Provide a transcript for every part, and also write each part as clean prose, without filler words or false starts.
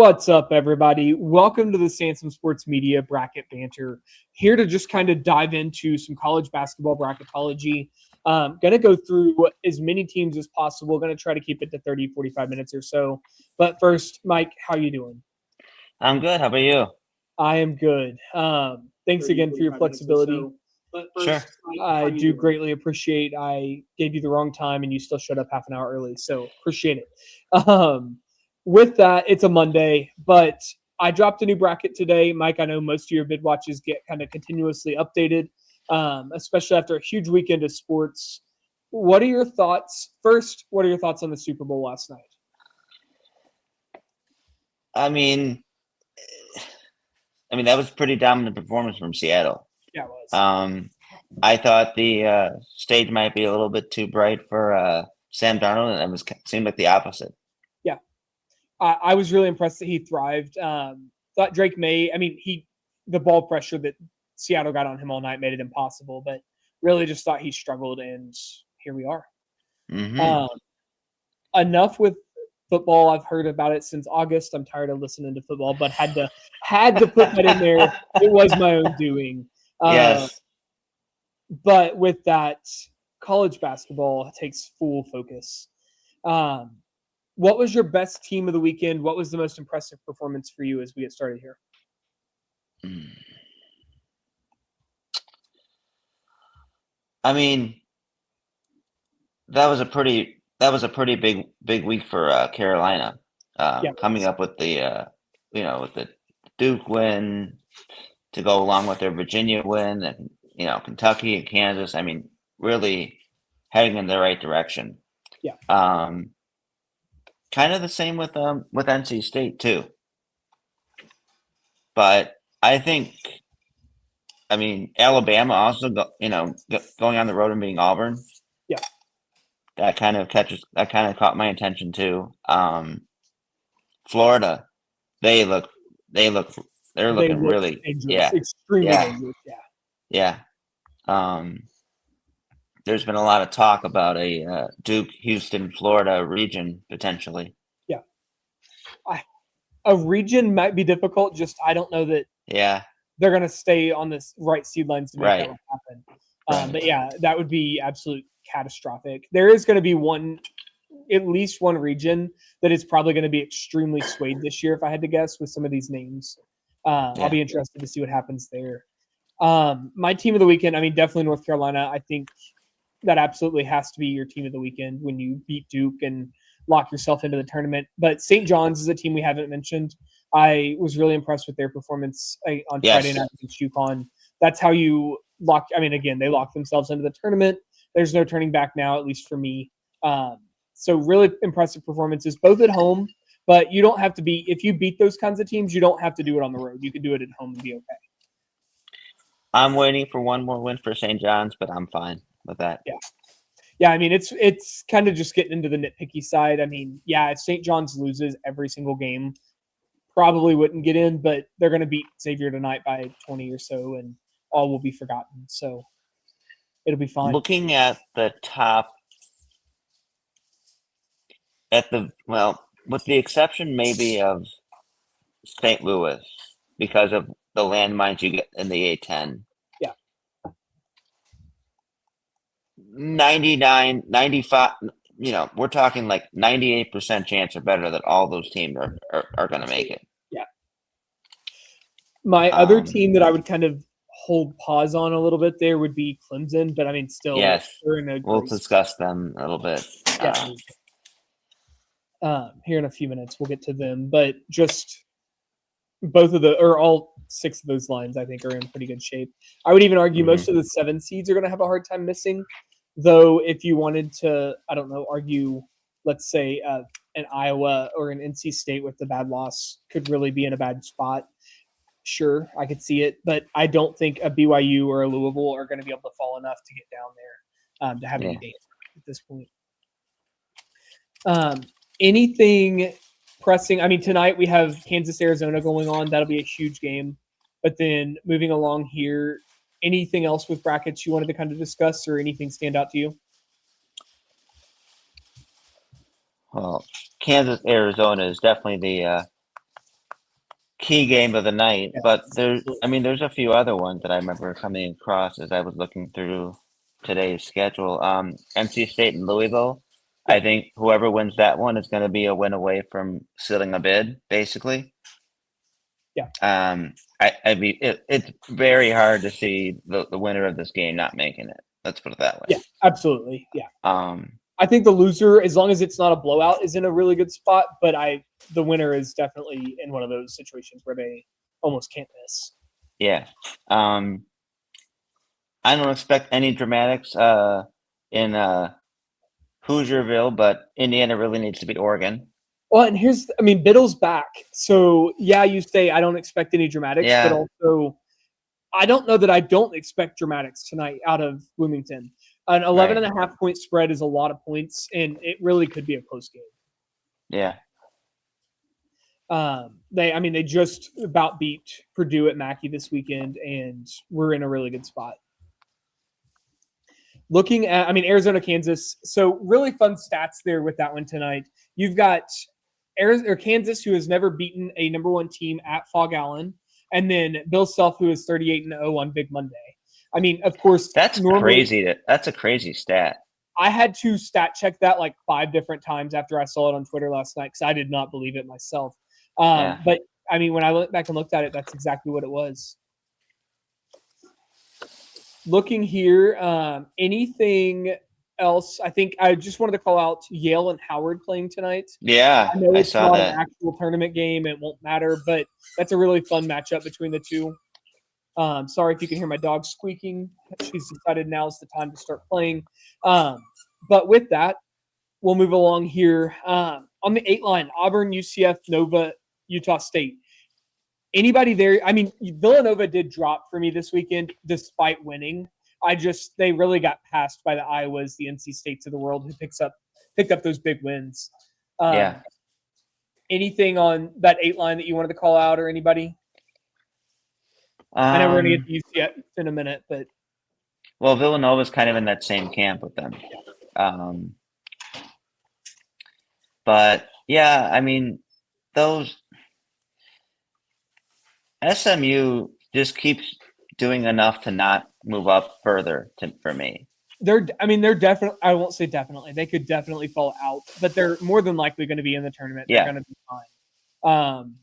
What's up, everybody? Welcome to the Sansom Sports Media Bracket Banter. Here to just kind of dive into some college basketball bracketology. Going to go through as many teams as possible. Going to try to keep it to 30, 45 minutes or so. But first, Mike, how you doing? I'm good. How about you? I am good. Thanks again for your flexibility. Sure. I do greatly appreciate I gave you the wrong time and you still showed up half an hour early. So appreciate it. With that, it's a Monday, but I dropped a new bracket today. Mike, I know most of your bid watches get kind of continuously updated, especially after a huge weekend of sports. What are your thoughts? First, what are your thoughts on the Super Bowl last night? I mean, that was pretty dominant performance from Seattle. Yeah, it was. I thought the stage might be a little bit too bright for Sam Darnold, and seemed like the opposite. Yeah. I was really impressed that he thrived. Thought Drake May, the ball pressure that Seattle got on him all night made it impossible, but really just thought he struggled, and here we are. Mm-hmm. Enough with football. I've heard about it since August. I'm tired of listening to football, but had to put that in there. It was my own doing. Yes. But with that, college basketball takes full focus. What was your best team of the weekend? What was the most impressive performance for you as we get started here? I mean, that was a pretty big week for Carolina. Coming up with the with the Duke win to go along with their Virginia win, and Kentucky and Kansas. I mean, really heading in the right direction. Yeah. Kind of the same with NC State too. But I think, Alabama also going on the road and beating Auburn. Yeah. That kind of caught my attention too. Florida, they're looking really dangerous. Extremely dangerous. Yeah. There's been a lot of talk about a Duke, Houston, Florida region potentially. Yeah. A region might be difficult. Just I don't know that. Yeah. They're going to stay on this right seed lines to make that happen. Right. But yeah, that would be absolute catastrophic. There is going to be at least one region that is probably going to be extremely swayed this year, if I had to guess, with some of these names. I'll be interested to see what happens there. My team of the weekend, definitely North Carolina. I think that absolutely has to be your team of the weekend when you beat Duke and lock yourself into the tournament. But St. John's is a team we haven't mentioned. I was really impressed with their performance on Friday night against UConn. That's how you lock. Again, they locked themselves into the tournament. There's no turning back now, at least for me. So really impressive performances, both at home. But you don't have to be – if you beat those kinds of teams, you don't have to do it on the road. You can do it at home and be okay. I'm waiting for one more win for St. John's, but I'm fine with that. Yeah, it's kind of just getting into the nitpicky side. If St. John's loses every single game, probably wouldn't get in, but they're going to beat Xavier tonight by 20 or so, and all will be forgotten. So it'll be fine. Looking at the top, with the exception maybe of St. Louis, because of the landmines you get in the A10. Yeah. 99, 95, we're talking like 98% chance or better that all those teams are going to make it. Yeah. My other team that I would kind of hold pause on a little bit there would be Clemson, but still. Yes, we'll discuss them a little bit. Here in a few minutes, we'll get to them, but just all 6 of those lines, I think, are in pretty good shape. I would even argue most of the 7 seeds are going to have a hard time missing. Though, if you wanted to, argue, let's say an Iowa or an NC State with the bad loss could really be in a bad spot. Sure, I could see it, but I don't think a BYU or a Louisville are going to be able to fall enough to get down there to have any danger at this point. Anything pressing? Tonight we have Kansas, Arizona going on. That'll be a huge game. But then moving along here, anything else with brackets you wanted to kind of discuss or anything stand out to you? Well, Kansas, Arizona is definitely key game of the night. Yeah, But there's a few other ones that I remember coming across as I was looking through today's schedule. NC State and Louisville. Yeah. I think whoever wins that one is going to be a win away from sealing a bid, basically. Yeah. I mean, it's very hard to see the winner of this game not making it. Let's put it that way. Yeah, absolutely. Yeah. I think the loser, as long as it's not a blowout, is in a really good spot. But the winner is definitely in one of those situations where they almost can't miss. Yeah. I don't expect any dramatics in Hoosierville, but Indiana really needs to beat Oregon. Well, and Biddle's back. So, yeah, you say I don't expect any dramatics, but also I don't know that I don't expect dramatics tonight out of Bloomington. An 11.5 point spread is a lot of points, and it really could be a close game. Yeah. They just about beat Purdue at Mackey this weekend, and we're in a really good spot. Looking at, Arizona, Kansas. So really fun stats there with that one tonight. You've got Kansas, who has never beaten a number one team at Fog Allen, and then Bill Self, who is 38-0 on Big Monday. Of course, that's crazy. That's a crazy stat. I had to stat check that like 5 different times after I saw it on Twitter last night because I did not believe it myself. But when I went back and looked at it, that's exactly what it was. Looking here, anything else? I think I just wanted to call out Yale and Howard playing tonight. Yeah, I know it's saw not that. an actual tournament game; it won't matter, but that's a really fun matchup between the two. Sorry if you can hear my dog squeaking. She's decided now's the time to start playing. But with that, we'll move along here. On the 8 line, Auburn, UCF, Nova, Utah State. Anybody there? Villanova did drop for me this weekend despite winning. They really got passed by the Iowas, the NC States of the world, who picked up those big wins. Anything on that 8 line that you wanted to call out, or anybody? I know we're going to get to UCF in a minute, but Villanova's kind of in that same camp with them. But yeah, those SMU just keeps doing enough to not move up further for me. They're definitely, I won't say definitely, they could definitely fall out, but they're more than likely going to be in the tournament. They're going to be fine.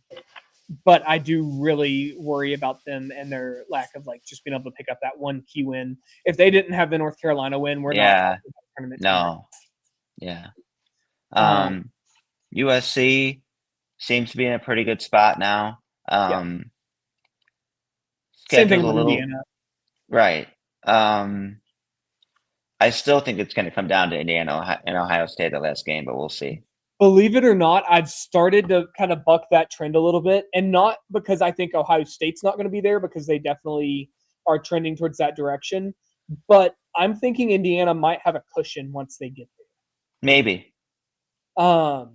But I do really worry about them and their lack of just being able to pick up that one key win. If they didn't have the North Carolina win, we're not tournament. No. Yeah. USC seems to be in a pretty good spot now. Same thing with Indiana. Right. I still think it's going to come down to Indiana and Ohio State the last game, but we'll see. Believe it or not, I've started to kind of buck that trend a little bit, and not because I think Ohio State's not going to be there, because they definitely are trending towards that direction. But I'm thinking Indiana might have a cushion once they get there. Maybe. But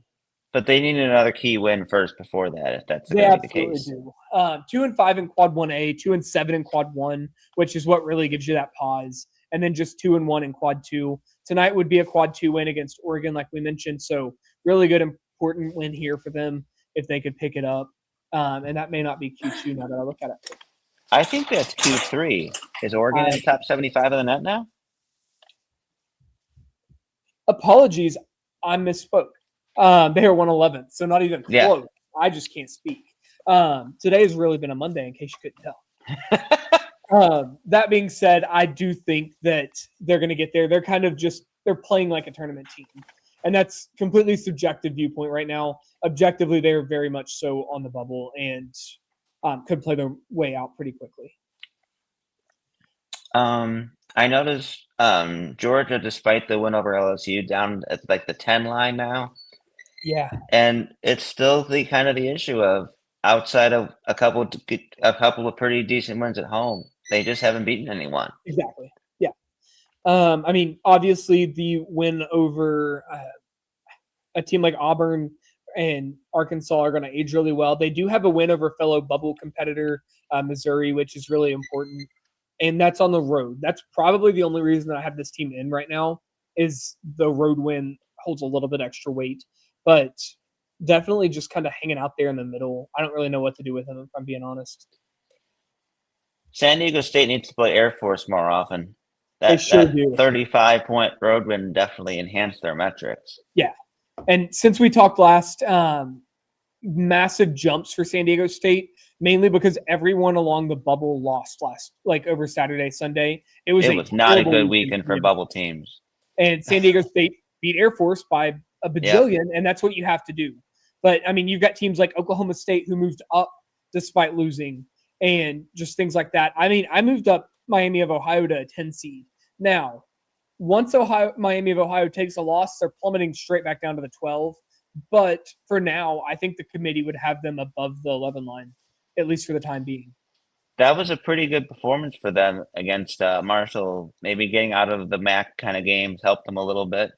they need another key win first before that, if that's going to be the case. Do. 2-5 in Quad 1A, 2-7 in Quad 1, which is what really gives you that pause, and then just 2-1 in Quad 2. Tonight would be a Quad 2 win against Oregon, like we mentioned. So really good, important win here for them if they could pick it up. And that may not be Q2 now that I look at it. I think that's Q3. Is Oregon in the top 75 of the net now? Apologies, I misspoke. They are 111th, so not even close. Yeah. I just can't speak. Today has really been a Monday, in case you couldn't tell. That being said, I do think that they're going to get there. They're kind of they're playing like a tournament team. And that's completely subjective viewpoint right now. Objectively, they're very much so on the bubble and could play their way out pretty quickly. I noticed Georgia, despite the win over LSU, down at the 10 line now. Yeah. And it's still the issue of outside of a couple of pretty decent wins at home, they just haven't beaten anyone. Exactly. Yeah. Obviously the win over a team like Auburn and Arkansas are going to age really well. They do have a win over fellow bubble competitor Missouri, which is really important. And that's on the road. That's probably the only reason that I have this team in right now, is the road win holds a little bit extra weight. But definitely just kind of hanging out there in the middle. I don't really know what to do with them, if I'm being honest. San Diego State needs to play Air Force more often. They sure That do. 35-point road win definitely enhanced their metrics. Yeah. And since we talked last, massive jumps for San Diego State, mainly because everyone along the bubble lost over Saturday, Sunday. It was not a good weekend for bubble teams. And San Diego State beat Air Force by a bajillion, and that's what you have to do. But, I mean, you've got teams like Oklahoma State who moved up despite losing and just things like that. I mean, I moved up Miami of Ohio to a 10 seed. Now, once Miami of Ohio takes a loss, they're plummeting straight back down to the 12. But for now, I think the committee would have them above the 11 line, at least for the time being. That was a pretty good performance for them against Marshall. Maybe getting out of the MAC kind of games helped them a little bit.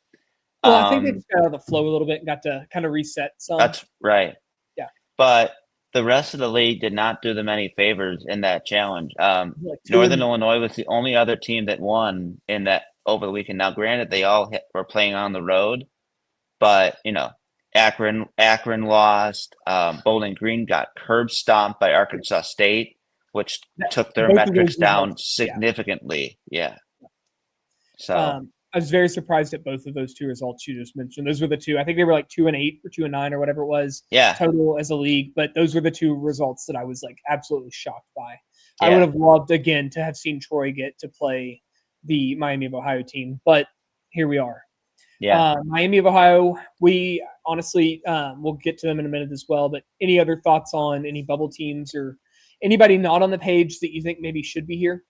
Well, I think they just got out of the flow a little bit and got to kind of reset some. That's right. Yeah. But the rest of the league did not do them any favors in that challenge. Northern Illinois was the only other team that won in that over the weekend. Now, granted, they all were playing on the road, but, Akron lost. Bowling Green got curb stomped by Arkansas State, which took their metrics down significantly. Yeah. So I was very surprised at both of those two results you just mentioned. Those were the two. I think they were like 2-8 or 2-9 or whatever it was total as a league. But those were the two results that I was like absolutely shocked by. Yeah. I would have loved, again, to have seen Troy get to play the Miami of Ohio team. But here we are. Yeah. Miami of Ohio, we honestly, we'll get to them in a minute as well. But any other thoughts on any bubble teams or anybody not on the page that you think maybe should be here?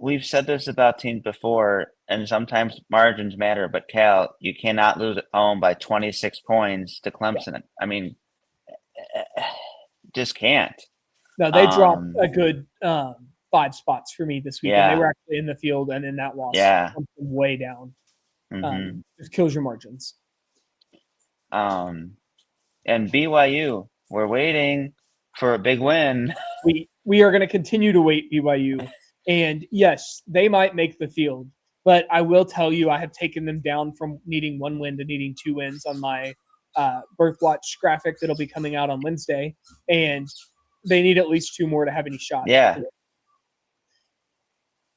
We've said this about teams before, and sometimes margins matter, but Cal, you cannot lose at home by 26 points to Clemson. I mean, just can't. No, they dropped a good 5 spots for me this weekend. They were actually in the field, and in that loss, way down. Just kills your margins. And BYU, we're waiting for a big win. We are going to continue to wait, BYU. And yes, they might make the field, but I will tell you, I have taken them down from needing 1 win to needing 2 wins on my Birth Watch graphic that'll be coming out on Wednesday. And they need at least 2 more to have any shot. Yeah.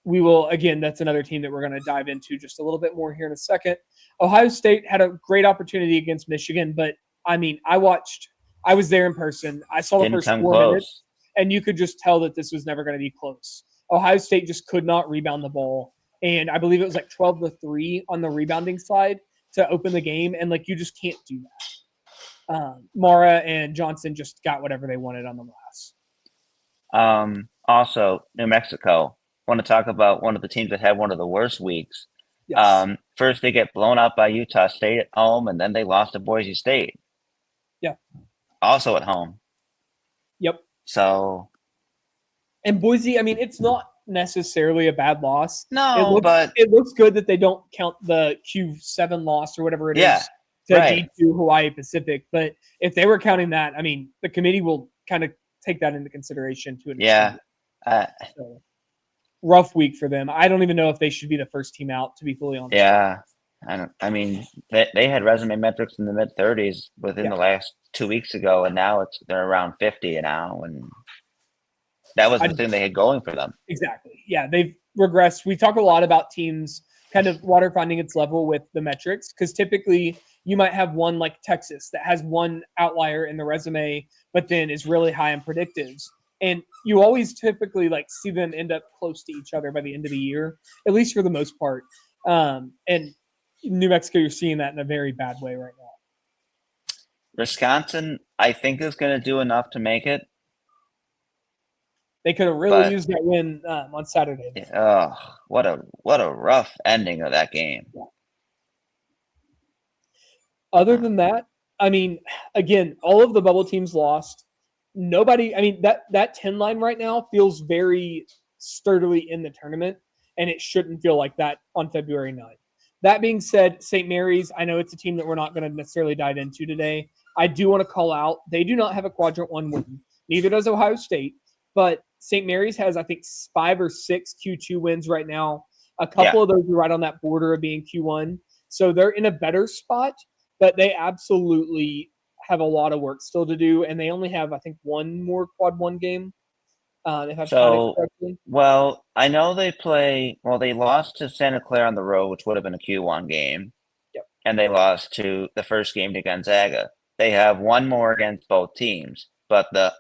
We will, again, that's another team that we're going to dive into just a little bit more here in a second. Ohio State had a great opportunity against Michigan, but I mean, I was there in person. I saw the first 4 minutes, and you could just tell that this was never going to be close. Ohio State just could not rebound the ball. And I believe it was like 12-3 on the rebounding side to open the game. And you just can't do that. Mara and Johnson just got whatever they wanted on the glass. Also, New Mexico. Want to talk about one of the teams that had one of the worst weeks. Yes. First, they get blown up by Utah State at home, and then they lost to Boise State. Yeah. Also at home. Yep. So. And Boise, I mean, it's not necessarily a bad loss. No, but it looks good that they don't count the Q7 loss or whatever it is to D2 Hawaii Pacific. But if they were counting that, I mean, the committee will kind of take that into consideration to an extent. So, rough week for them. I don't even know if they should be the first team out, to be fully honest. Yeah. I mean, they had resume metrics in the mid-30s within the last 2 weeks ago, and now they're around 50 now, and that was the thing they had going for them. Exactly. Yeah, they've regressed. We talk a lot about teams kind of water finding its level with the metrics, because typically you might have one like Texas that has one outlier in the resume, but then is really high in predictives. And you always typically see them end up close to each other by the end of the year, at least for the most part. And New Mexico, you're seeing that in a very bad way right now. Wisconsin, I think, is going to do enough to make it. They could have really used that win on Saturday. Oh, what a rough ending of that game. Yeah. Other than that, I mean, again, all of the bubble teams lost. Nobody, I mean, that 10 line right now feels very sturdily in the tournament, and it shouldn't feel like that on February 9th. That being said, St. Mary's, I know it's a team that we're not going to necessarily dive into today. I do want to call out, they do not have a quadrant 1 win. Neither does Ohio State, but St. Mary's has, I think, 5 or 6 Q2 wins right now. A couple of those are right on that border of being Q1. So they're in a better spot. but they absolutely have a lot of work still to do, and they only have, I think, one more quad one game. If I've counted correctly. Well, I know they lost to Santa Clara on the road, which would have been a Q1 game. Yep. And they lost to the first game to Gonzaga. They have one more against both teams, but the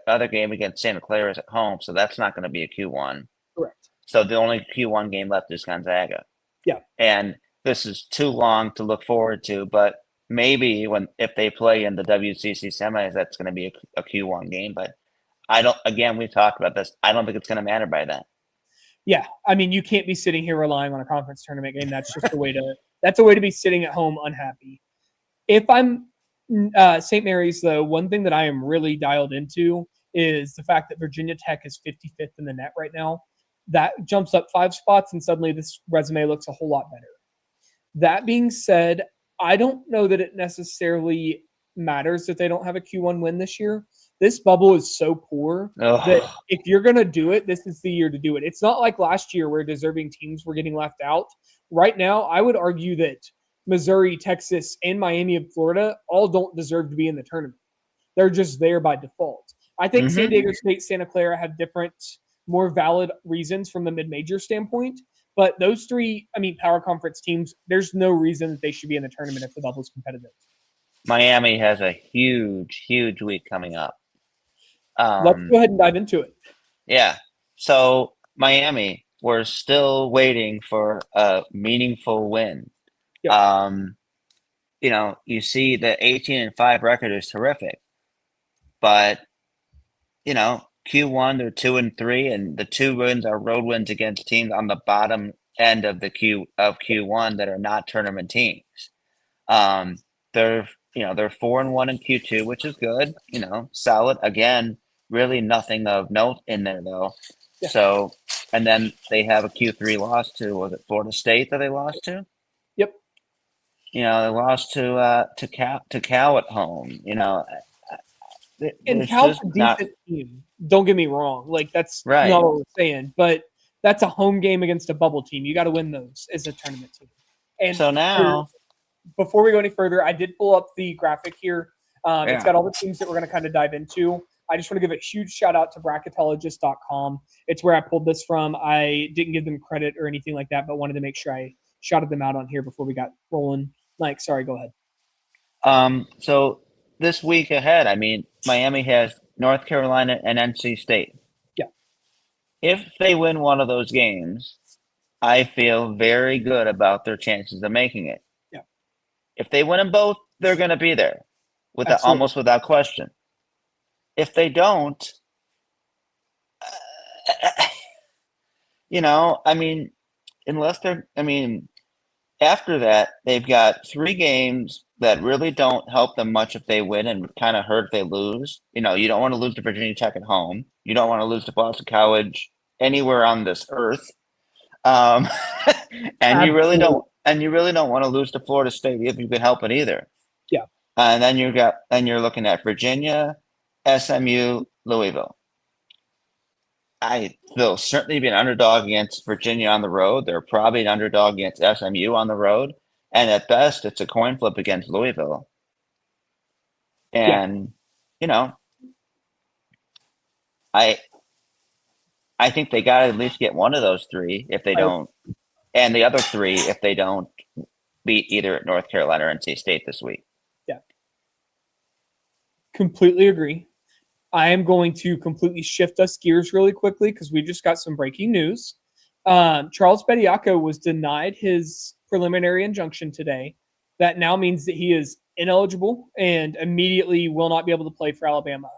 other game against Santa Clara is at home, so that's not going to be a Q1. Correct. So the only Q1 game left is Gonzaga. Yeah. And this is too long to look forward to, but maybe if they play in the WCC semis, that's going to be a Q1 game. But we've talked about this. I don't think it's going to matter by then. Yeah, I mean, you can't be sitting here relying on a conference tournament game. That's just that's a way to be sitting at home unhappy. If I'm St. Mary's, though, one thing that I am really dialed into is the fact that Virginia Tech is 55th in the net right now. That jumps up 5 spots, and suddenly this resume looks a whole lot better. That being said, I don't know that it necessarily matters that they don't have a Q1 win this year. This bubble is so poor that if you're going to do it, this is the year to do it. It's not like last year where deserving teams were getting left out. Right now, I would argue that Missouri, Texas, and Miami of Florida all don't deserve to be in the tournament. They're just there by default. I think San Diego State, Santa Clara have different, more valid reasons from the mid-major standpoint. But those three, power conference teams, there's no reason that they should be in the tournament if the bubble is competitive. Miami has a huge, huge week coming up. Let's go ahead and dive into it. Yeah. So Miami, we're still waiting for a meaningful win. Yep. You see the 18-5 record is terrific, but Q1 they're 2-3, and the 2 wins are road wins against teams on the bottom end of Q1 that are not tournament teams. They're 4-1 in Q2, which is good. Solid. Again, really nothing of note in there though. Yeah. So, and then they have a Q3 loss to, was it Florida State that they lost to? Yep. They lost to Cal at home. And Cal's a decent team. Don't get me wrong. That's right. Not what we're saying, but that's a home game against a bubble team. You got to win those as a tournament team. And so now, before we go any further, I did pull up the graphic here. It's got all the teams that we're going to kind of dive into. I just want to give a huge shout out to bracketologist.com. It's where I pulled this from. I didn't give them credit or anything like that, but wanted to make sure I shouted them out on here before we got rolling. Mike, sorry, go ahead. So this week ahead, Miami has North Carolina and NC State. Yeah. If they win one of those games, I feel very good about their chances of making it. Yeah. If they win them both, they're going to be there almost without question. If they don't, unless they're, after that, they've got 3 games that really don't help them much if they win and kind of hurt if they lose. You don't want to lose to Virginia Tech at home. You don't want to lose to Boston College anywhere on this earth. And you really don't want to lose to Florida State if you can help it either. Yeah. And then you're looking at Virginia, SMU, Louisville. They'll certainly be an underdog against Virginia on the road. They're probably an underdog against SMU on the road. And at best, it's a coin flip against Louisville. And, I think they got to at least get one of those 3 if they don't. And the other 3 if they don't beat either North Carolina or NC State this week. Yeah. Completely agree. I am going to completely shift us gears really quickly because we just got some breaking news. Charles Bediako was denied his preliminary injunction today. That now means that he is ineligible and immediately will not be able to play for Alabama.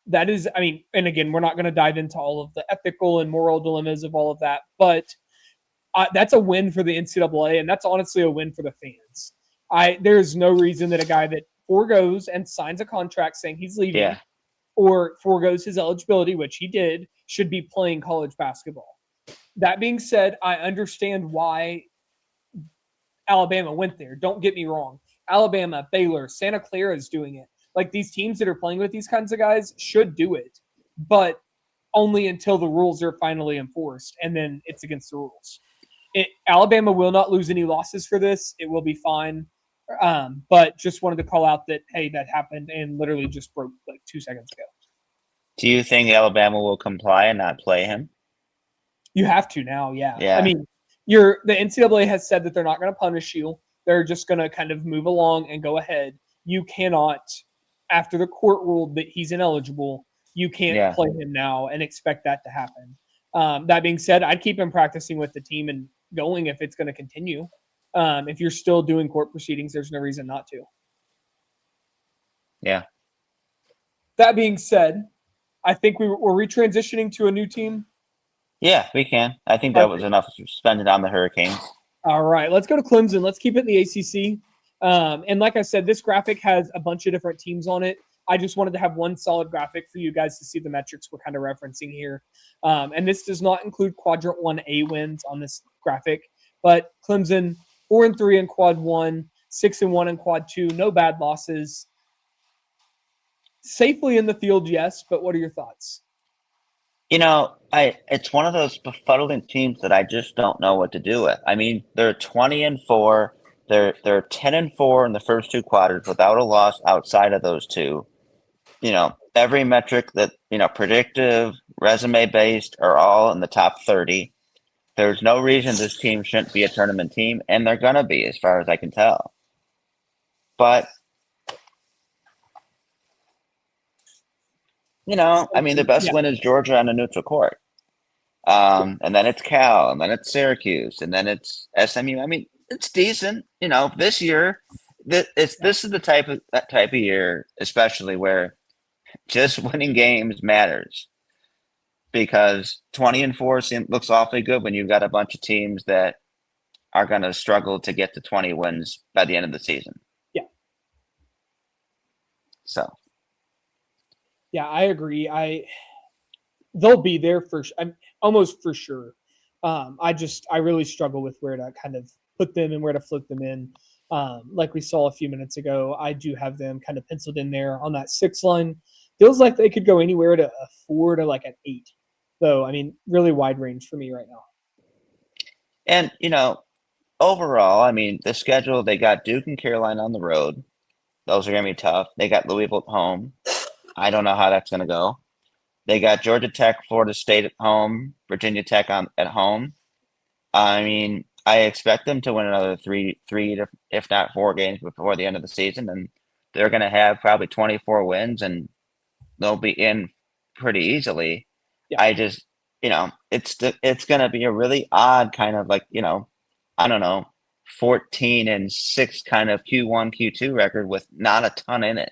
That is, and again, we're not going to dive into all of the ethical and moral dilemmas of all of that, but that's a win for the NCAA, and that's honestly a win for the fans. There's no reason that a guy that forgoes and signs a contract saying he's leaving or forgoes his eligibility, which he did, should be playing college basketball. That being said, I understand why Alabama went there. Don't get me wrong. Alabama, Baylor, Santa Clara is doing it. These teams that are playing with these kinds of guys should do it, but only until the rules are finally enforced, and then it's against the rules. Alabama will not lose any losses for this. It will be fine. But just wanted to call out that, hey, that happened and literally just broke like 2 seconds ago. Do you think Alabama will comply and not play him? You have to now, yeah. Yeah. I mean, the NCAA has said that they're not going to punish you. They're just going to kind of move along and go ahead. You cannot, after the court ruled that he's ineligible, you can't play him now and expect that to happen. That being said, I'd keep him practicing with the team and going if it's going to continue. If you're still doing court proceedings, there's no reason not to. Yeah. That being said, I think we're retransitioning to a new team. Yeah, we can. I think that was enough to spend it on the Hurricanes. All right, let's go to Clemson. Let's keep it in the ACC. And like I said, this graphic has a bunch of different teams on it. I just wanted to have one solid graphic for you guys to see the metrics we're kind of referencing here. And this does not include Quadrant 1A wins on this graphic, but Clemson 4-3 in Quad 1, 6-1 in Quad 2, no bad losses. Safely in the field, yes, but what are your thoughts? It's one of those befuddling teams that I just don't know what to do with. I mean, they're 20-4. They're 10-4 in the first two quarters without a loss outside of those two. Every metric that, predictive, resume based are all in the top 30. There's no reason this team shouldn't be a tournament team, and they're going to be, as far as I can tell. But, the best win is Georgia on a neutral court. And then it's Cal, and then it's Syracuse, and then it's SMU. I mean, it's decent. This year, this is that type of year, especially where just winning games matters, because 20-4 looks awfully good when you've got a bunch of teams that are going to struggle to get to 20 wins by the end of the season. Yeah. So. Yeah, I agree. They'll be there I'm almost for sure. I really struggle with where to kind of put them and where to float them in. Like we saw a few minutes ago, I do have them kind of penciled in there on that 6 line. Feels like they could go anywhere to a 4 to like an 8. Though, I mean, really wide range for me right now. And, overall, I mean, the schedule, they got Duke and Carolina on the road. Those are going to be tough. They got Louisville at home. I don't know how that's going to go. They got Georgia Tech, Florida State at home, Virginia Tech at home. I mean, I expect them to win another three to, if not 4 games before the end of the season, and they're going to have probably 24 wins, and they'll be in pretty easily. Yeah. I just, it's going to be a really odd kind of like, I don't know, 14-6 kind of Q1, Q2 record with not a ton in it.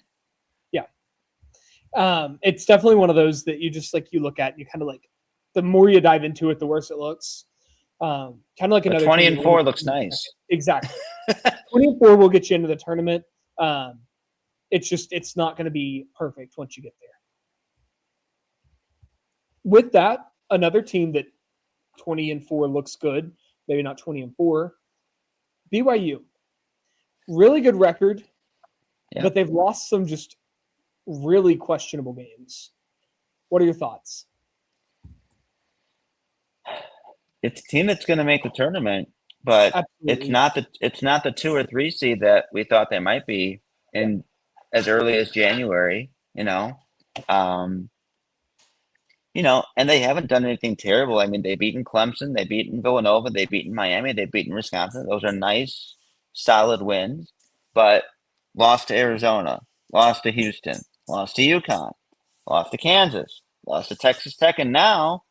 It's definitely one of those that you just like, you look at and you kind of like, the more you dive into it, the worse it looks. Kind of like another 20-4 looks nice. Exactly. 20-4 will get you into the tournament. It's not going to be perfect once you get there. With that, another team that 20-4 looks good, maybe not 20-4, BYU. Really good record, but they've lost some just really questionable games. What are your thoughts? It's a team that's going to make the tournament, but Absolutely. it's not the 2 or 3 seed that we thought they might be in as early as January. And they haven't done anything terrible. I mean, they've beaten Clemson, they've beaten Villanova, they've beaten Miami, they've beaten Wisconsin. Those are nice, solid wins, but lost to Arizona, lost to Houston, lost to UConn, lost to Kansas, lost to Texas Tech, and now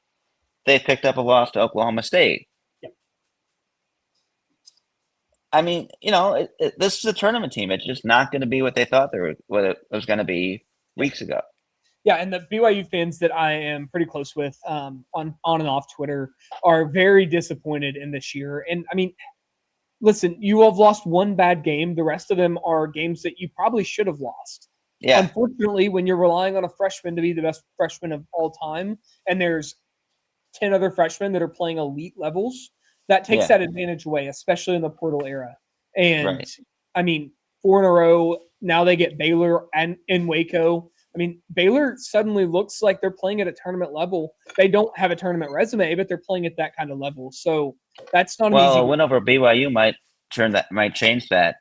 they picked up a loss to Oklahoma State. Yep. I mean, this is a tournament team. It's just not going to be what they thought what it was going to be weeks ago. Yeah, and the BYU fans that I am pretty close with on and off Twitter are very disappointed in this year. And, I mean, listen, you have lost one bad game. The rest of them are games that you probably should have lost. Yeah. Unfortunately, when you're relying on a freshman to be the best freshman of all time, and there's 10 other freshmen that are playing elite levels, that takes that advantage away, especially in the portal era. And, I mean, 4 in a row, now they get Baylor and in Waco. I mean, Baylor suddenly looks like they're playing at a tournament level. They don't have a tournament resume, but they're playing at that kind of level. So that's not an easy. Well, a win over BYU might change that.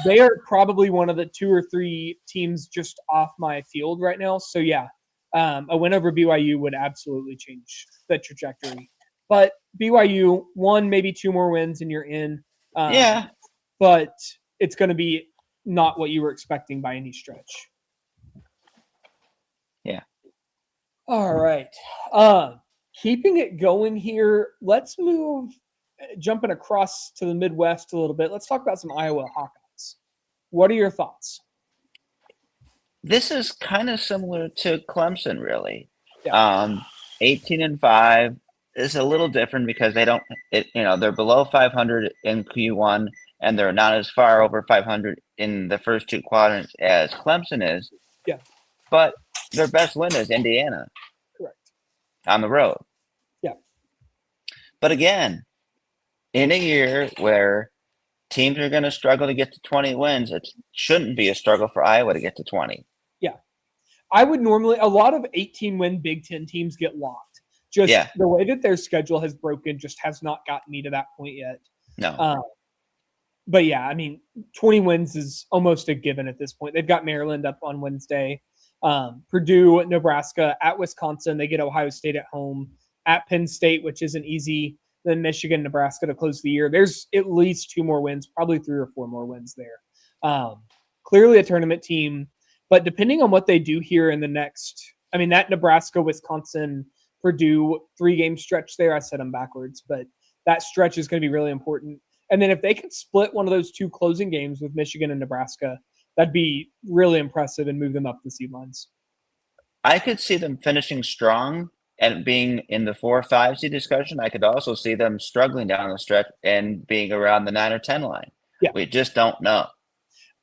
They are probably one of the 2 or 3 teams just off my field right now. So yeah, a win over BYU would absolutely change the trajectory. But BYU, 1, maybe 2 more wins and you're in. Yeah. But it's going to be not what you were expecting by any stretch. Yeah. All right. Keeping it going here, let's move, jumping across to the Midwest a little bit. Let's talk about some Iowa Hawkeyes. What are your thoughts? This is kind of similar to Clemson, really. Yeah. 18-5 is a little different because they're below 500 in Q1 and they're not as far over 500 in the first 2 quadrants as Clemson is. Yeah. But their best win is Indiana. Correct. On the road. Yeah. But again, in a year where teams are going to struggle to get to 20 wins, it shouldn't be a struggle for Iowa to get to 20. Yeah. I would normally, a lot of 18-win Big Ten teams get locked. Just the way that their schedule has broken just has not gotten me to that point yet. No. But yeah, I mean, 20 wins is almost a given at this point. They've got Maryland up on Wednesday, Purdue, Nebraska, at Wisconsin. They get Ohio State at home, at Penn State, which isn't easy. Then Michigan, Nebraska to close the year. There's at least 2 more wins, probably 3 or 4 more wins there. Clearly a tournament team, but depending on what they do here in the next, I mean, that Nebraska, Wisconsin, Purdue 3-game stretch there, I said them backwards, but that stretch is going to be really important. And then if they could split one of those 2 closing games with Michigan and Nebraska, that'd be really impressive and move them up the seed lines. I could see them finishing strong and being in the 4 or 5 seed discussion. I could also see them struggling down the stretch and being around the 9 or 10 line. Yeah. We just don't know.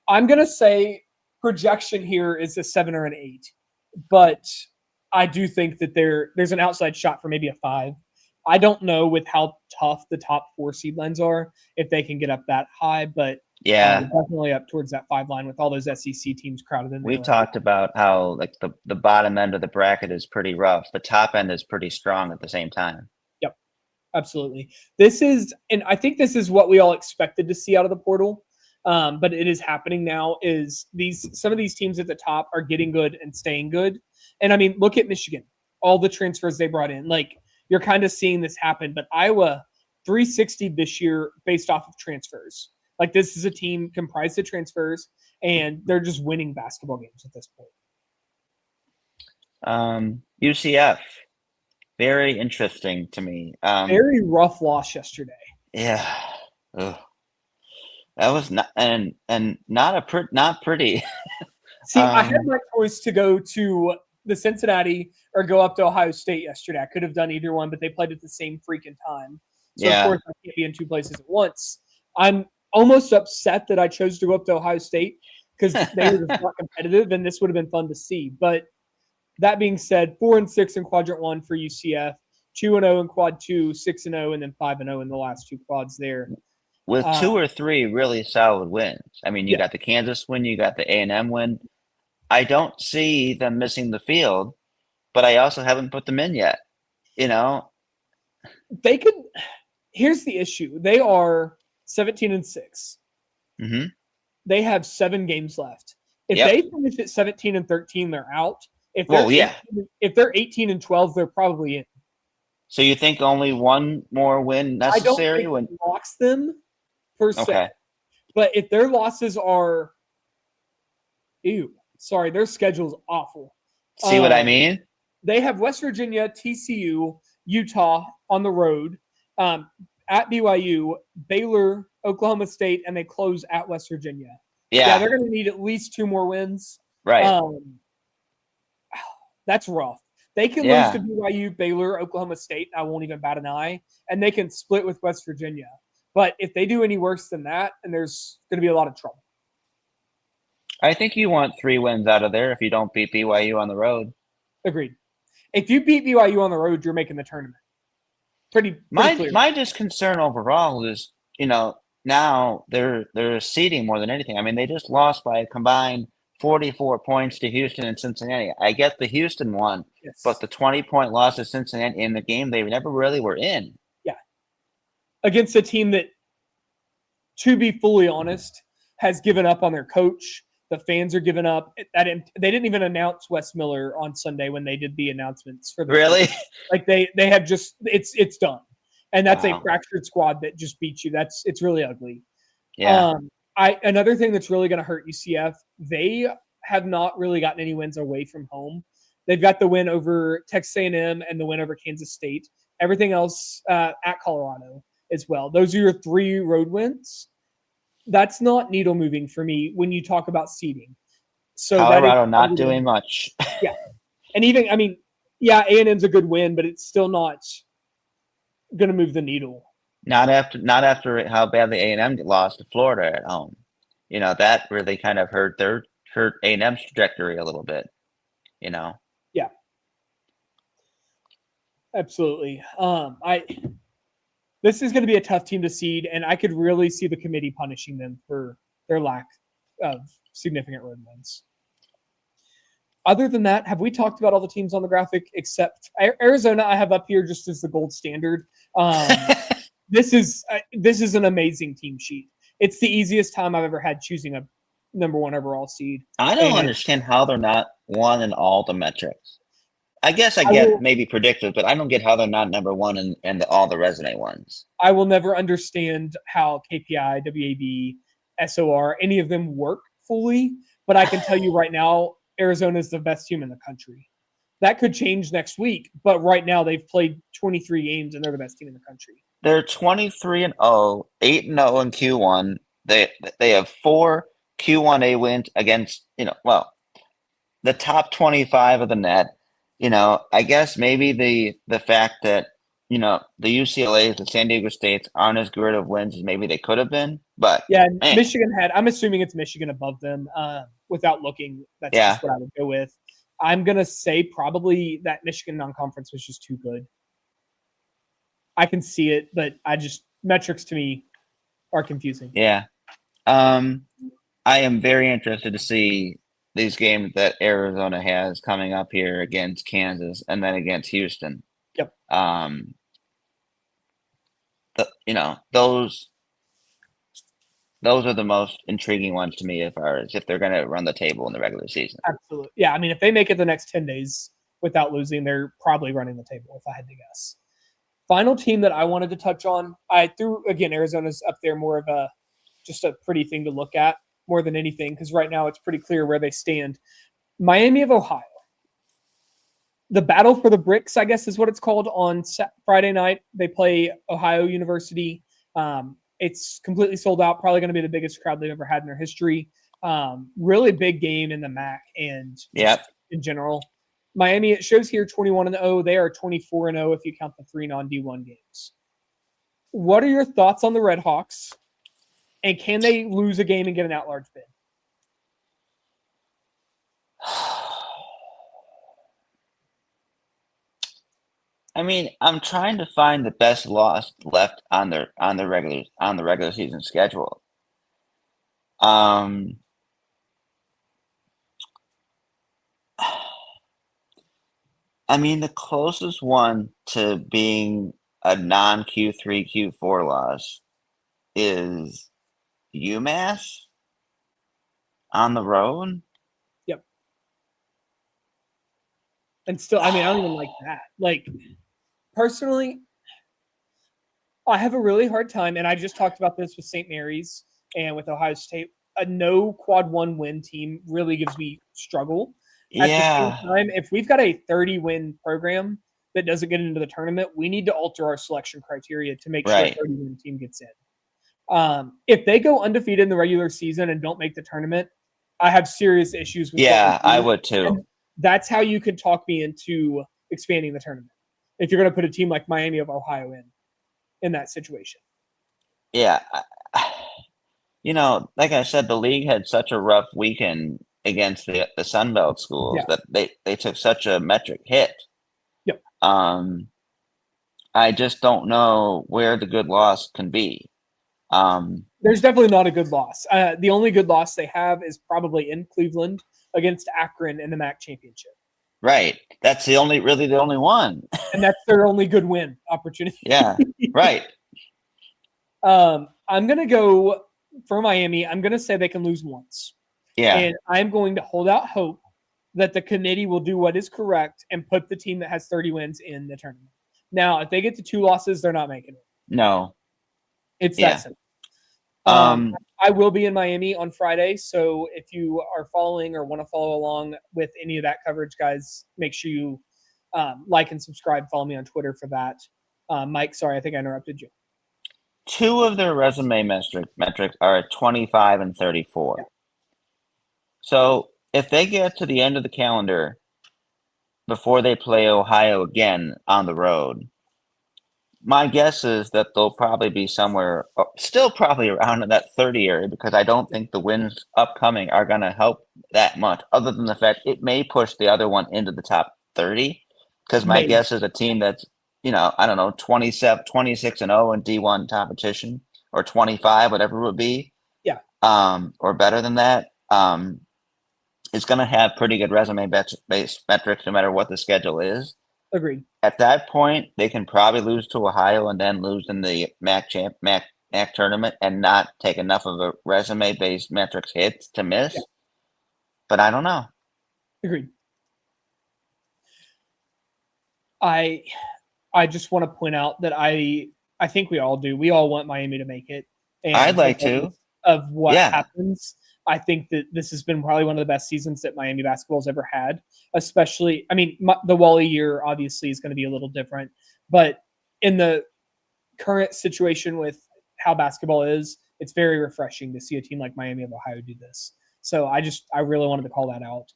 I'm going to say projection here is a 7 or an 8, but I do think that there's an outside shot for maybe a 5. I don't know with how tough the top 4 seed lines are if they can get up that high, but definitely up towards that 5 line with all those SEC teams crowded in there. We've talked about how like the bottom end of the bracket is pretty rough. The top end is pretty strong at the same time. Yep, absolutely. And I think this is what we all expected to see out of the portal, but it is happening now. Is some of these teams at the top are getting good and staying good, and I mean, look at Michigan, all the transfers they brought in, like. You're kind of seeing this happen, but Iowa 360 this year based off of transfers. Like this is a team comprised of transfers, and they're just winning basketball games at this point. UCF, very interesting to me. Very rough loss yesterday. Yeah, ugh. That was not not pretty. See, I had my choice to go to the Cincinnati or go up to Ohio State yesterday. I could have done either one, but they played at the same freaking time. So, of course, I can't be in 2 places at once. I'm almost upset that I chose to go up to Ohio State because they were just not competitive, and this would have been fun to see. But that being said, 4-6 in Quadrant 1 for UCF, 2-0 in Quad 2, 6-0, and then 5-0 in the last 2 quads there. With 2 or 3 really solid wins. I mean, you got the Kansas win, you got the A&M win. I don't see them missing the field, but I also haven't put them in yet. They could. Here's the issue: they are 17-6. Mm-hmm. They have 7 games left. If they finish at 17-13, they're out. If they're 18-12, they're probably in. So you think only 1 more win necessary? I don't think it locks them per se. But if their losses are, their schedule's awful. See what I mean? They have West Virginia, TCU, Utah on the road, at BYU, Baylor, Oklahoma State, and they close at West Virginia. Yeah, they're going to need at least 2 more wins. Right. That's rough. They can lose to BYU, Baylor, Oklahoma State. I won't even bat an eye. And they can split with West Virginia. But if they do any worse than that, then there's going to be a lot of trouble. I think you want 3 wins out of there if you don't beat BYU on the road. Agreed. If you beat BYU on the road, you're making the tournament. Pretty clear. My just concern overall is, now they're seeding more than anything. I mean, they just lost by a combined 44 points to Houston and Cincinnati. I get the Houston one, but the 20-point loss to Cincinnati in the game they never really were in. Yeah. Against a team that to be fully honest, has given up on their coach. The fans are giving up. They didn't even announce Wes Miller on Sunday when they did the announcements for the Really? season. Like they have just it's done, and that's Wow. a fractured squad that just beats you. It's really ugly. Yeah. Another thing that's really going to hurt UCF. They have not really gotten any wins away from home. They've got the win over Texas A&M and the win over Kansas State. Everything else at Colorado as well. Those are your 3 road wins. That's not needle moving for me when you talk about seeding. So Colorado not doing much. Yeah. And even, A&M's a good win, but it's still not going to move the needle. Not after how badly A&M lost to Florida at home. That really kind of hurt A&M's trajectory a little bit, Yeah. Absolutely. This is going to be a tough team to seed, and I could really see the committee punishing them for their lack of significant road wins. Other than that, have we talked about all the teams on the graphic except Arizona? I have up here just as the gold standard. This is an amazing team sheet. It's the easiest time I've ever had choosing a number 1 overall seed. I don't understand how they're not 1 in all the metrics. I guess I get maybe predictive, but I don't get how they're not number 1 in all the resume ones. I will never understand how KPI, WAB, SOR, any of them work fully, but I can tell you right now, Arizona is the best team in the country. That could change next week, but right now they've played 23 games and they're the best team in the country. They're 23-0, 8-0 in Q1. They have 4 Q1A wins against, the top 25 of the net. I guess maybe the fact that, the UCLA's, the San Diego States aren't as good of wins as maybe they could have been. But yeah, Michigan I'm assuming it's Michigan above them without looking. That's just what I would go with. I'm going to say probably that Michigan non-conference was just too good. I can see it, but metrics to me are confusing. Yeah. I am very interested to see these games that Arizona has coming up here against Kansas and then against Houston. Yep. Those are the most intriguing ones to me as far as if they're going to run the table in the regular season. Absolutely. Yeah, if they make it the next 10 days without losing, they're probably running the table, if I had to guess. Final team that I wanted to touch on, I threw, again, Arizona's up there more of just a pretty thing to look at more than anything, because right now it's pretty clear where they stand. Miami of Ohio. The battle for the bricks, I guess is what it's called, on Friday night. They play Ohio University. It's completely sold out, probably going to be the biggest crowd they've ever had in their history. Really big game in the MAC and in general. Miami, it shows here 21-0. They are 24-0 if you count the 3 non-D1 games. What are your thoughts on the Red Hawks? And can they lose a game and get an at-large bid? I'm trying to find the best loss left on the regular season schedule. The closest one to being a non-Q3, Q4 loss is UMass on the road. Yep. And still, I don't even like that. Personally, I have a really hard time, and I just talked about this with St. Mary's and with Ohio State. A no quad 1 win team really gives me struggle. At the same time, if we've got a 30-win program that doesn't get into the tournament, we need to alter our selection criteria to make sure a 30-win team gets in. If they go undefeated in the regular season and don't make the tournament, I have serious issues with I would too. And that's how you could talk me into expanding the tournament. If you're going to put a team like Miami of Ohio in that situation. Yeah. Like I said, the league had such a rough weekend against the Sun Belt schools that they took such a metric hit. Yep. I just don't know where the good loss can be. There's definitely not a good loss. The only good loss they have is probably in Cleveland against Akron in the MAC championship. Right. That's the only one. And that's their only good win opportunity. Yeah. Right. I'm going to go for Miami, I'm going to say they can lose once. Yeah. And I'm going to hold out hope that the committee will do what is correct and put the team that has 30 wins in the tournament. Now, if they get to 2 losses, they're not making it. No. It's that simple. I will be in Miami on Friday, so if you are following or want to follow along with any of that coverage, guys, make sure you like and subscribe. Follow me on Twitter for that. Mike, sorry, I think I interrupted you. 2 of their resume metrics are at 25 and 34. Yeah. So if they get to the end of the calendar before they play Ohio again on the road, my guess is that they'll probably be somewhere, still probably around in that 30 area, because I don't think the wins upcoming are going to help that much, other than the fact it may push the other one into the top 30. Because my guess is a team that's, I don't know, 27, 26 and 0 in D1 competition, or 25, whatever it would be. Yeah. Or better than that. Is going to have pretty good resume-based metrics no matter what the schedule is. Agreed. At that point, they can probably lose to Ohio and then lose in the MAC tournament and not take enough of a resume-based metrics hit to miss. Yeah. But I don't know. Agreed. I just want to point out that I think we all do. We all want Miami to make it. And I'd like to. Of what happens. I think that this has been probably one of the best seasons that Miami basketball's ever had, especially, the Wally year obviously is going to be a little different, but in the current situation with how basketball is, it's very refreshing to see a team like Miami of Ohio do this. So I really wanted to call that out.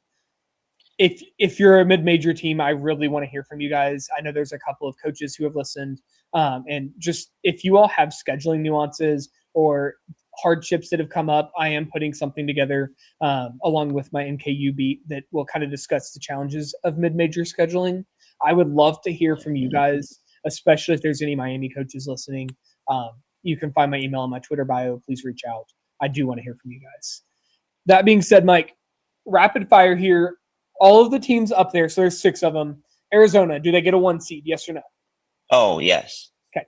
If you're a mid-major team, I really want to hear from you guys. I know there's a couple of coaches who have listened, and just if you all have scheduling nuances or hardships that have come up, I am putting something together along with my NKU beat that will kind of discuss the challenges of mid-major scheduling. I would love to hear from you guys, especially if there's any Miami coaches listening. You can find my email in my Twitter bio. Please reach out. I do want to hear from you guys. That being said, Mike, rapid fire here. All of the teams up there, so there's 6 of them. Arizona, do they get a 1 seed? Yes or no? Oh, yes. Okay.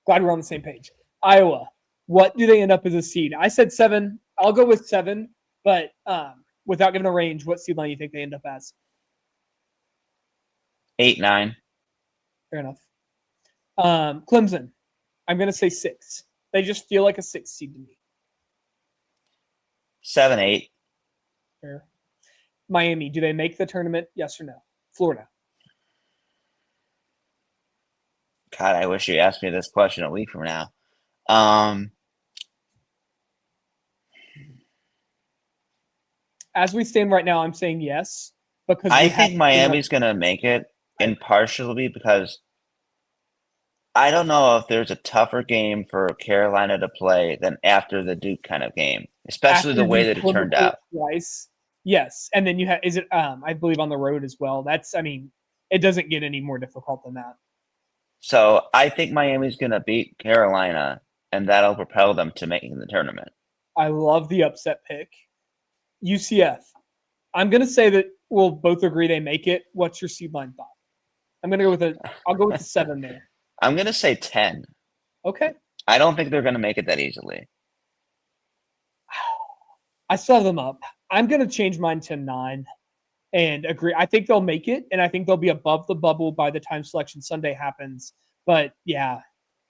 Glad we're on the same page. Iowa, what do they end up as a seed? I said 7. I'll go with 7, but without giving a range, what seed line do you think they end up as? 8, 9. Fair enough. Clemson, I'm going to say 6. They just feel like a 6 seed to me. 7, 8. Fair. Miami, do they make the tournament? Yes or no? Florida. God, I wish you asked me this question a week from now. As we stand right now, I'm saying yes. Because I think Miami's going to make it, and partially because I don't know if there's a tougher game for Carolina to play than after the Duke kind of game, especially the way that it turned out. Twice. Yes. And then you have, I believe on the road as well. It doesn't get any more difficult than that. So I think Miami's going to beat Carolina, and that'll propel them to making the tournament. I love the upset pick. UCF. I'm going to say that we'll both agree they make it. What's your seed line thought? I'll go with the 7 there. I'm going to say 10. Okay. I don't think they're going to make it that easily. I still have them up. I'm going to change mine to 9 and agree. I think they'll make it, and I think they'll be above the bubble by the time Selection Sunday happens. But, yeah,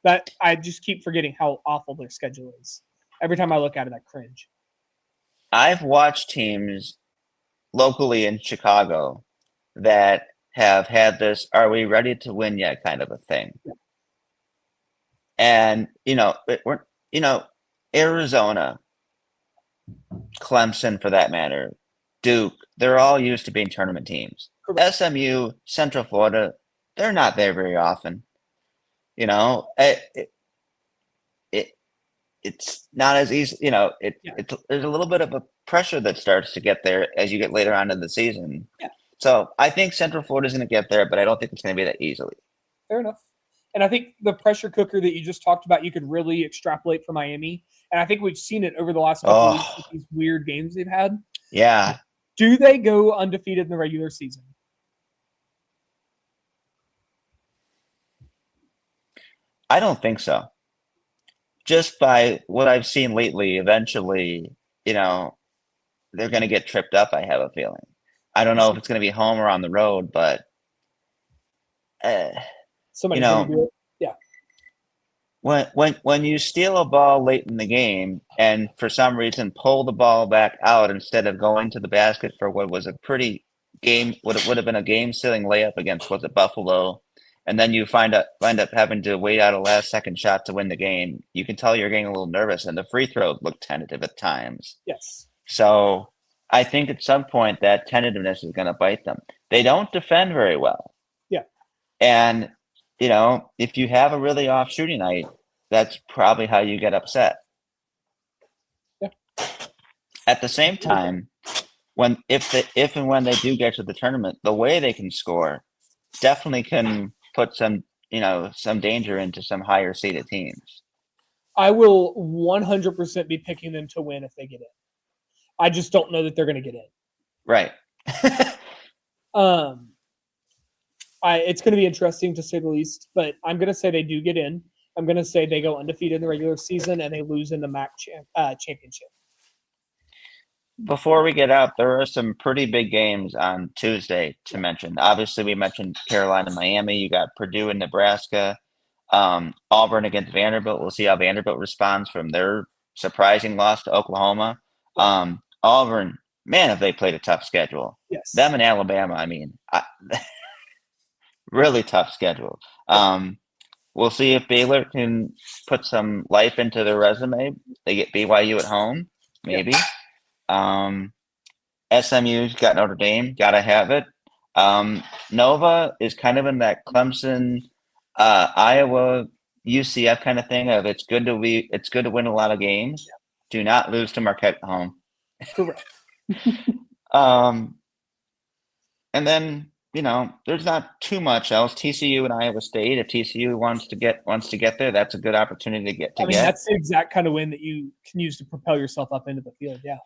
that I just keep forgetting how awful their schedule is. Every time I look at it, I cringe. I've watched teams locally in Chicago that have had this "are we ready to win yet" kind of a thing. Yeah. And, Arizona, Clemson for that matter, Duke, they're all used to being tournament teams. Correct. SMU, Central Florida, they're not there very often. It's not as easy, there's a little bit of a pressure that starts to get there as you get later on in the season. Yeah. So I think Central Florida is going to get there, but I don't think it's going to be that easily. Fair enough. And I think the pressure cooker that you just talked about, you could really extrapolate for Miami. And I think we've seen it over the last couple of weeks with these weird games they've had. Yeah. Do they go undefeated in the regular season? I don't think so. just by what I've seen lately, eventually, you know, they're going to get tripped up. I have a feeling. I don't know if it's going to be home or on the road, but somebody's going to do it. Yeah. When you steal a ball late in the game and for some reason pull the ball back out instead of going to the basket for what was a pretty would have been a game-sealing layup against was it Buffalo, and then you end up having to wait out a last-second shot to win the game, you can tell you're getting a little nervous, and the free throw looked tentative at times. Yes. So I think at some point that tentativeness is going to bite them. They don't defend very well. Yeah. And, you know, if you have a really off shooting night, that's probably how you get upset. Yeah. At the same time, if and when they do get to the tournament, the way they can score definitely can put some danger into some higher seeded teams. I will 100% be picking them to win if they get in. I just don't know that they're going to get in. Right. It's going to be interesting to say the least, but I'm going to say they do get in. I'm going to say they go undefeated in the regular season and they lose in the MAC championship. Before we get out, there are some pretty big games on Tuesday to mention. Obviously, we mentioned Carolina, Miami. You got Purdue and Nebraska. Auburn against Vanderbilt. We'll see how Vanderbilt responds from their surprising loss to Oklahoma. Auburn, man, have they played a tough schedule. Yes. Them and Alabama, I mean, really tough schedule. We'll see if Baylor can put some life into their resume. They get BYU at home, maybe. SMU's got Notre Dame, gotta have it. Nova is kind of in that Clemson, Iowa, UCF kind of thing of it's good to win a lot of games. Do not lose to Marquette at home. Correct. And then, you know, there's not too much else. TCU and Iowa State. If TCU wants to get there, that's a good opportunity to get. That's the exact kind of win that you can use to propel yourself up into the field. Yeah.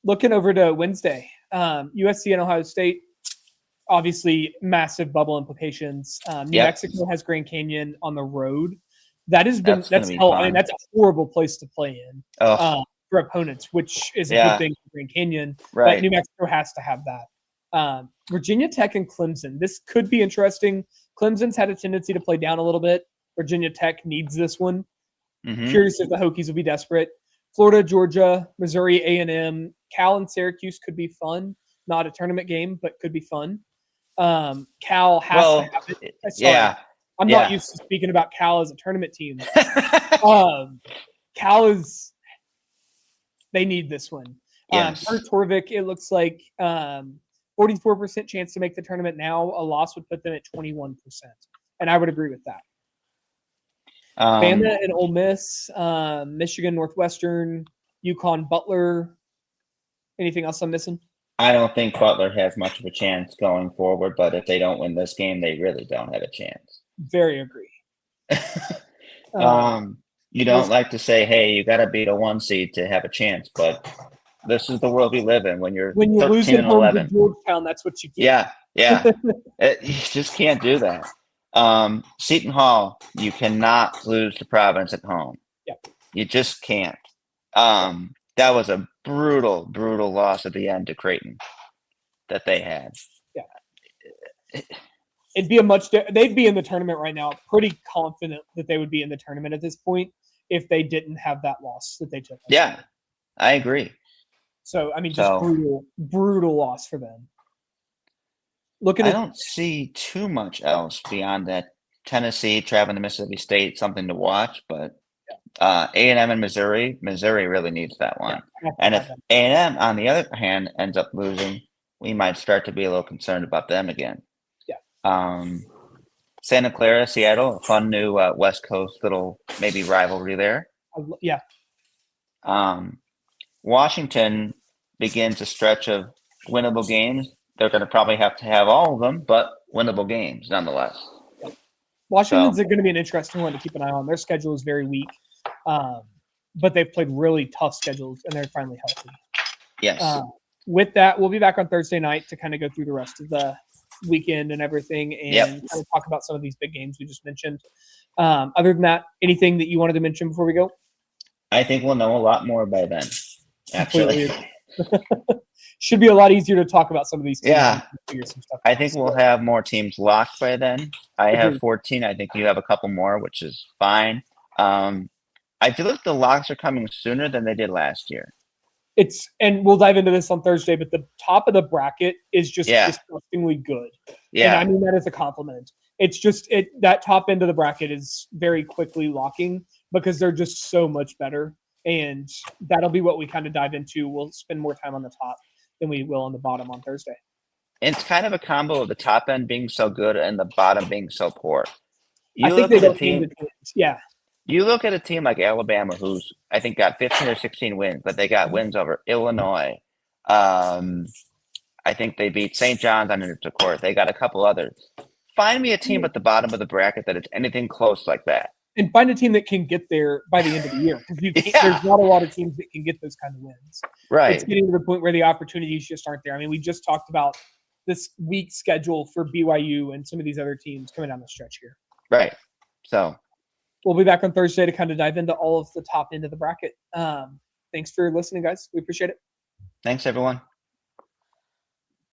Looking over to Wednesday, USC and Ohio State. Obviously, massive bubble implications. New Mexico has Grand Canyon on the road. That's hell. I mean, that's a horrible place to play in for opponents, which is a good thing for Grand Canyon. Right. But New Mexico has to have that. Virginia Tech and Clemson. This could be interesting. Clemson's had a tendency to play down a little bit. Virginia Tech needs this one. Mm-hmm. Curious if the Hokies will be desperate. Florida, Georgia, Missouri, A&M, Cal, and Syracuse could be fun. Not a tournament game, but could be fun. Cal has to have it. Sorry. I'm not used to speaking about Cal as a tournament team. Cal is – they need this one. Yes. For Torvik, it looks like 44% chance to make the tournament now. A loss would put them at 21%. And I would agree with that. Bama and Ole Miss, Michigan, Northwestern, UConn, Butler. Anything else I'm missing? I don't think Butler has much of a chance going forward, but if they don't win this game, they really don't have a chance. Very agree. You don't like to say, hey, you got to beat a 1 seed to have a chance, but this is the world we live in. When you're 13 losing and home 11. to Georgetown, that's what you get. Yeah. You just can't do that. Seton Hall, you cannot lose to Providence at home. Yep. You just can't. That was a brutal, brutal loss at the end to Creighton that they had. Yeah. It'd be they'd be in the tournament right now. Pretty confident that they would be in the tournament at this point if they didn't have that loss that they took. Yeah, I agree. So, I mean, just brutal loss for them. I don't see too much else beyond that. Tennessee traveling to Mississippi State, something to watch, but A&M and Missouri really needs that one. Yeah, and if A&M, on the other hand, ends up losing, we might start to be a little concerned about them again. Yeah. Santa Clara, Seattle, a fun new West Coast little maybe rivalry there. Yeah. Washington begins a stretch of winnable games. They're going to probably have to have all of them, but winnable games nonetheless. Washington's going to be an interesting one to keep an eye on. Their schedule is very weak, but they've played really tough schedules, and they're finally healthy. Yes. With that, we'll be back on Thursday night to kind of go through the rest of the weekend and everything, and Yep. kind of talk about some of these big games we just mentioned. Other than that, anything that you wanted to mention before we go? I think we'll know a lot more by then. Actually, should be a lot easier to talk about some of these teams. Yeah, figure some stuff I out. think we'll have more teams locked by then. I have Agreed. 14. I think you have a couple more, which is fine. I feel like the locks are coming sooner than they did last year. And we'll dive into this on Thursday, but the top of the bracket is just disgustingly good. Yeah. And I mean that as a compliment. It's just that top end of the bracket is very quickly locking because they're just so much better. And that'll be what we kind of dive into. We'll spend more time on the top than we will on the bottom on Thursday. It's kind of a combo of the top end being so good and the bottom being so poor. I think they both team, yeah. You look at a team like Alabama, who's I think got 15 or 16 wins, but they got wins over Illinois. I think they beat St. John's on the court. They got a couple others. Find me a team at the bottom of the bracket that is anything close like that. And find a team that can get there by the end of the year. Because there's not a lot of teams that can get those kind of wins. Right. It's getting to the point where the opportunities just aren't there. I mean, we just talked about this week's schedule for BYU and some of these other teams coming down the stretch here. Right. So we'll be back on Thursday to kind of dive into all of the top end of the bracket. Thanks for listening, guys. We appreciate it. Thanks, everyone.